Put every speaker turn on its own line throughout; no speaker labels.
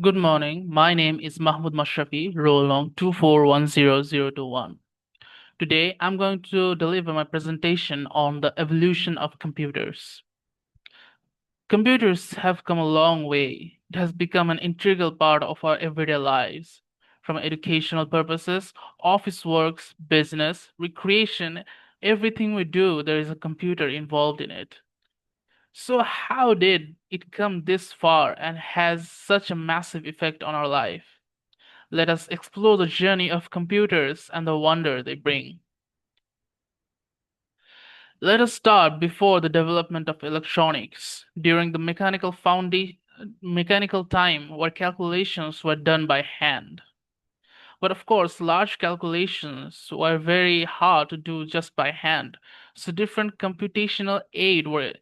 Good morning. My name is Mahmoud Mashrafi, roll long 2410021. Today, I'm going to deliver my presentation on the evolution of computers. Computers have come a long way. It has become an integral part of our everyday lives. From educational purposes, office works, business, recreation, everything we do, there is a computer involved in it. So, how did it come this far and has such a massive effect on our life? Let us explore the journey of computers and the wonder they bring. Let us start before the development of electronics, during the mechanical time where calculations were done by hand. But of course, large calculations were very hard to do just by hand, so different computational aid were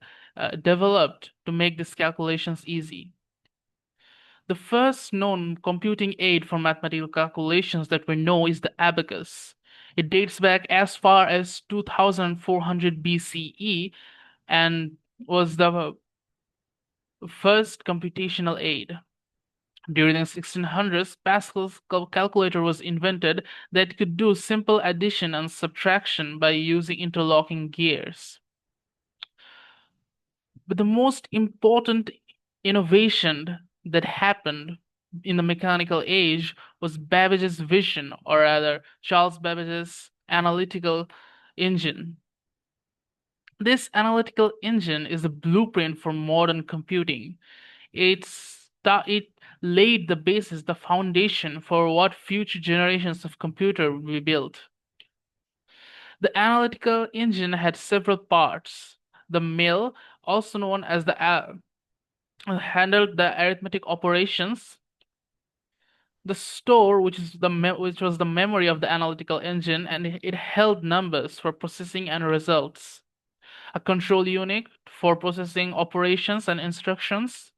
developed to make these calculations easy. The first known computing aid for mathematical calculations that we know is the abacus. It dates back as far as 2400 BCE and was the first computational aid. During the 1600s, Pascal's calculator was invented that could do simple addition and subtraction by using interlocking gears. But the most important innovation that happened in the mechanical age was Babbage's vision, or rather, Charles Babbage's analytical engine. This analytical engine is a blueprint for modern computing. It laid the basis, the foundation for what future generations of computer will be built. The analytical engine had several parts. The mill, also known as the handled the arithmetic operations. The store, which was the memory of the analytical engine, and it held numbers for processing and results. A control unit for processing operations and instructions,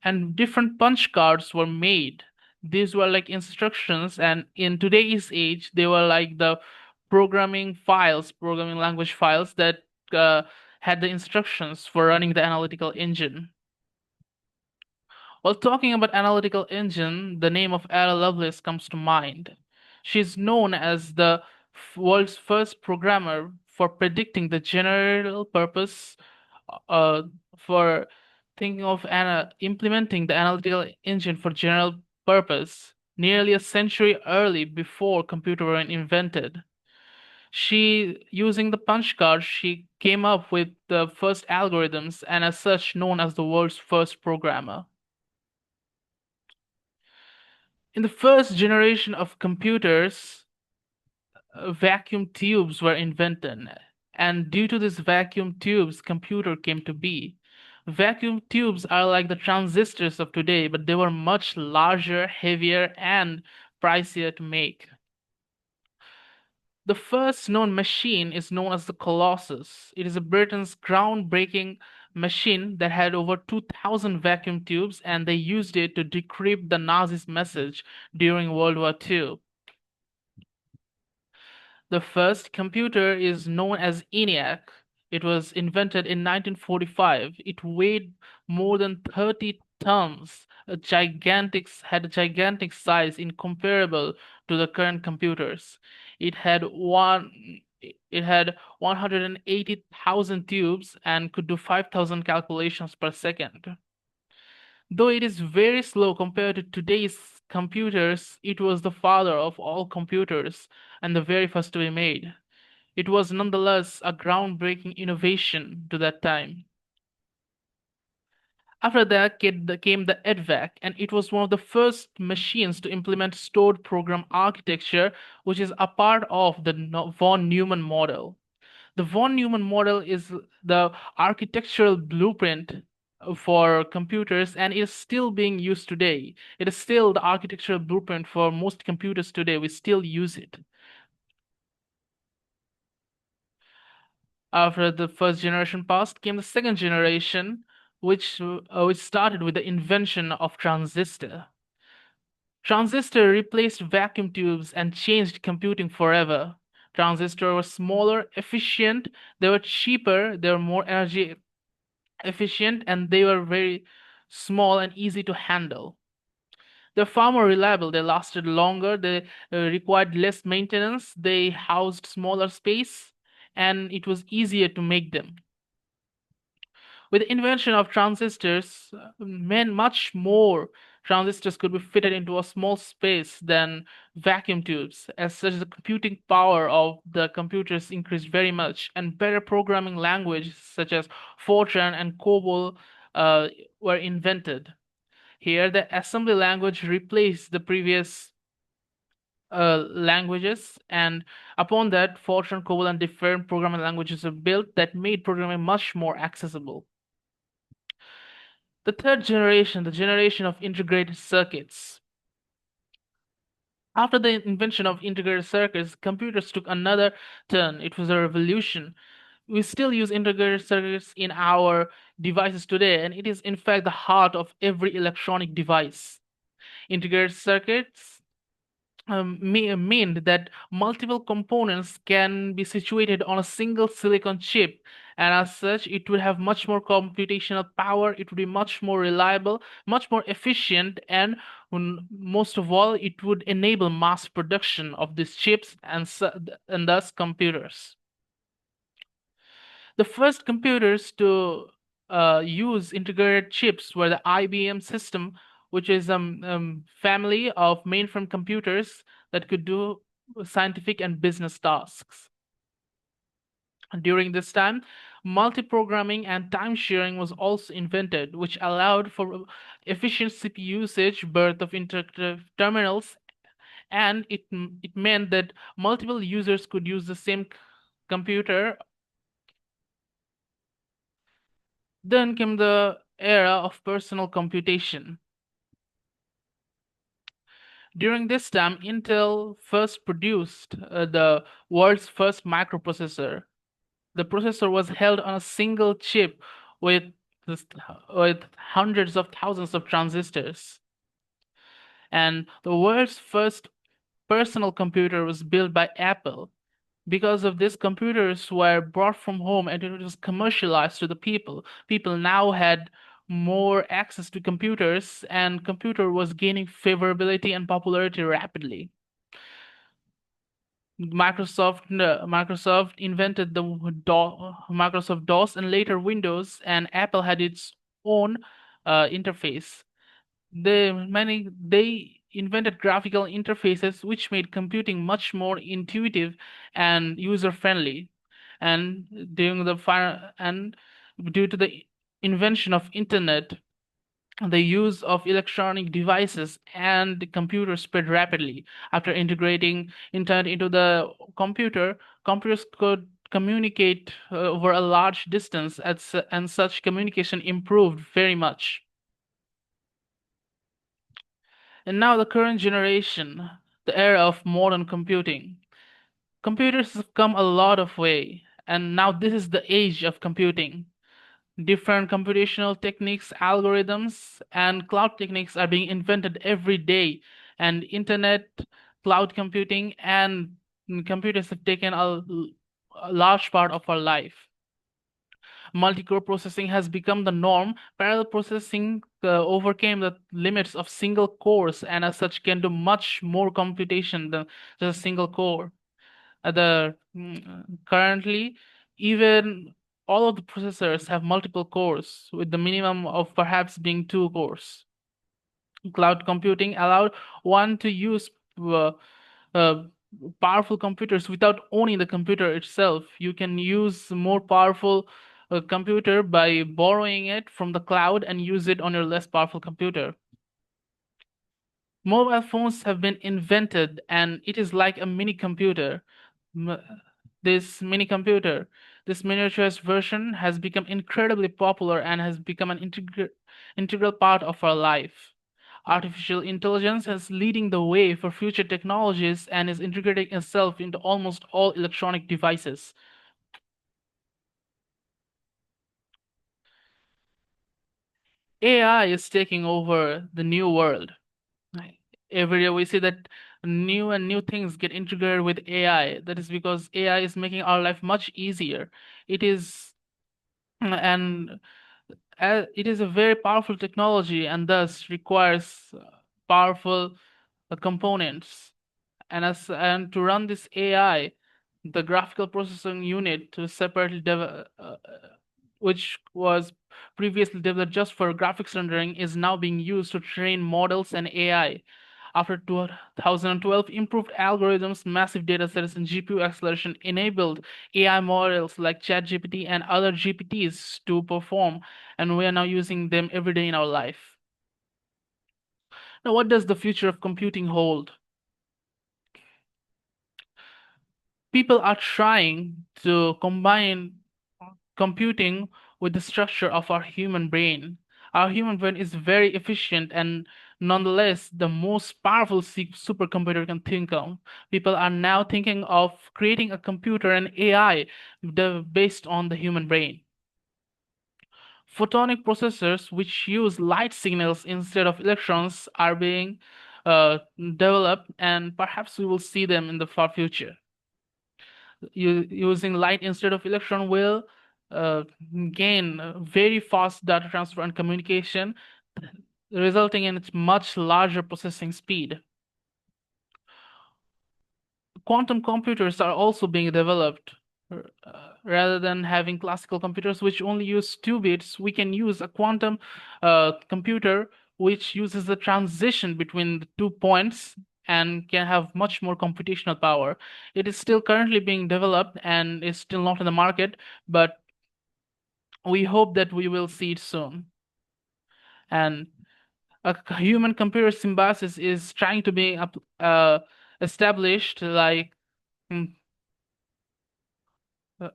and different punch cards were made. These were like instructions, and in today's age, they were like the programming language files that uh, had the instructions for running the analytical engine. While talking about analytical engine, the name of Ada Lovelace comes to mind. She is known as the world's first programmer for predicting the general purpose, uh, for thinking of implementing the analytical engine for general purpose nearly a century early before computers were invented. Using the punch card, she came up with the first algorithms and as such known as the world's first programmer. In the first generation of computers, vacuum tubes were invented, and due to these vacuum tubes, computer came to be. Vacuum tubes are like the transistors of today, but they were much larger, heavier, and pricier to make. The first known machine is known as the Colossus. It is a Britain's groundbreaking machine that had over 2,000 vacuum tubes, and they used it to decrypt the Nazis' message during World War II. The first computer is known as ENIAC. It was invented in 1945. It weighed more than 30 tons, had a gigantic size incomparable to the current computers. It had one it had 180,000 tubes and could do 5,000 calculations per second. Though it is very slow compared to today's computers, it was the father of all computers and the very first to be made. It was nonetheless a groundbreaking innovation to that time. After that came the EDVAC, and it was one of the first machines to implement stored program architecture, which is a part of the von Neumann model. The von Neumann model is the architectural blueprint for computers and is still being used today. It is still the architectural blueprint for most computers today. We still use it. After the first generation passed, came the second generation, which started with the invention of transistor. Transistor replaced vacuum tubes and changed computing forever. Transistors were smaller, efficient, they were cheaper, they were more energy efficient, and they were very small and easy to handle. They're far more reliable. They lasted longer. They required less maintenance. They housed smaller space, and it was easier to make them. With the invention of transistors, much more transistors could be fitted into a small space than vacuum tubes. As such, the computing power of the computers increased very much, and better programming languages such as Fortran and COBOL uh, were invented. Here, the assembly language replaced the previous languages, and upon that, Fortran, COBOL, and different programming languages were built that made programming much more accessible. The third generation, the generation of integrated circuits. After the invention of integrated circuits, computers took another turn. It was a revolution. We still use integrated circuits in our devices today, and it is in fact the heart of every electronic device. Integrated circuits mean that multiple components can be situated on a single silicon chip, and as such it would have much more computational power, it would be much more reliable, much more efficient, and most of all it would enable mass production of these chips and thus computers. The first computers to use integrated chips were the IBM system, which is a family of mainframe computers that could do scientific and business tasks. During this time, multi-programming and time sharing was also invented, which allowed for efficient CPU usage, birth of interactive terminals, and it meant that multiple users could use the same computer. Then came the era of personal computation. During this time, Intel first produced the world's first microprocessor. The processor was held on a single chip with with hundreds of thousands of transistors. And the world's first personal computer was built by Apple. Because of this, computers were brought from home and it was commercialized to the people. People now had more access to computers, and computer was gaining favorability and popularity rapidly. Microsoft invented the Microsoft DOS and later Windows, and Apple had its own interface. They invented graphical interfaces which made computing much more intuitive and user friendly. And due to the invention of internet, the use of electronic devices and computers spread rapidly. After integrating internet into the computer, computers could communicate over a large distance, and such communication improved very much. And now the current generation, the era of modern computing. Computers have come a lot of way, and now this is the age of computing. Different computational techniques, algorithms, and cloud techniques are being invented every day, and internet, cloud computing, and computers have taken a large part of our life. Multi-core processing has become the norm. Parallel processing overcame the limits of single cores, and as such can do much more computation than just a single core. Currently, even all of the processors have multiple cores, with the minimum of perhaps being two cores. Cloud computing allowed one to use uh, powerful computers without owning the computer itself. You can use more powerful computer by borrowing it from the cloud and use it on your less powerful computer. Mobile phones have been invented, and it is like a mini computer. M- This mini computer, this miniaturized version, has become incredibly popular and has become an integral part of our life. Artificial intelligence is leading the way for future technologies and is integrating itself into almost all electronic devices. AI is taking over the new world. Every day we see that new and new things get integrated with AI. That is because AI is making our life much easier. It is and it is a very powerful technology and thus requires powerful components. And to run this AI, the graphical processing unit to separately which was previously developed just for graphics rendering, is now being used to train models and AI. After 2012, improved algorithms, massive data sets, and GPU acceleration enabled AI models like ChatGPT and other GPTs to perform, and we are now using them every day in our life. Now, what does the future of computing hold? People are trying to combine computing with the structure of our human brain. Our human brain is very efficient and nonetheless the most powerful supercomputer can think of. People are now thinking of creating a computer and AI based on the human brain. Photonic processors, which use light signals instead of electrons, are being developed, and perhaps we will see them in the far future. Using light instead of electron will uh, gain very fast data transfer and communication, resulting in its much larger processing speed. Quantum computers are also being developed. Rather than having classical computers which only use 2 bits, we can use a quantum computer which uses the transition between the 2 points and can have much more computational power. It is still currently being developed and is still not in the market, but we hope that we will see it soon. And a human computer symbiosis is trying to be established, like mm, uh,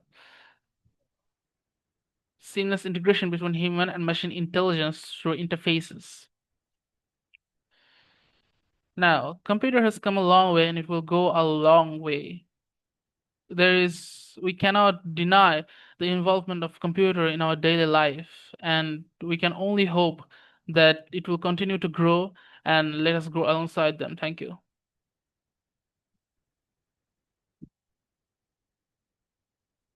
seamless integration between human and machine intelligence through interfaces. Now, computer has come a long way and it will go a long way. We cannot deny the involvement of computer in our daily life, and we can only hope that it will continue to grow and let us grow alongside them. Thank you.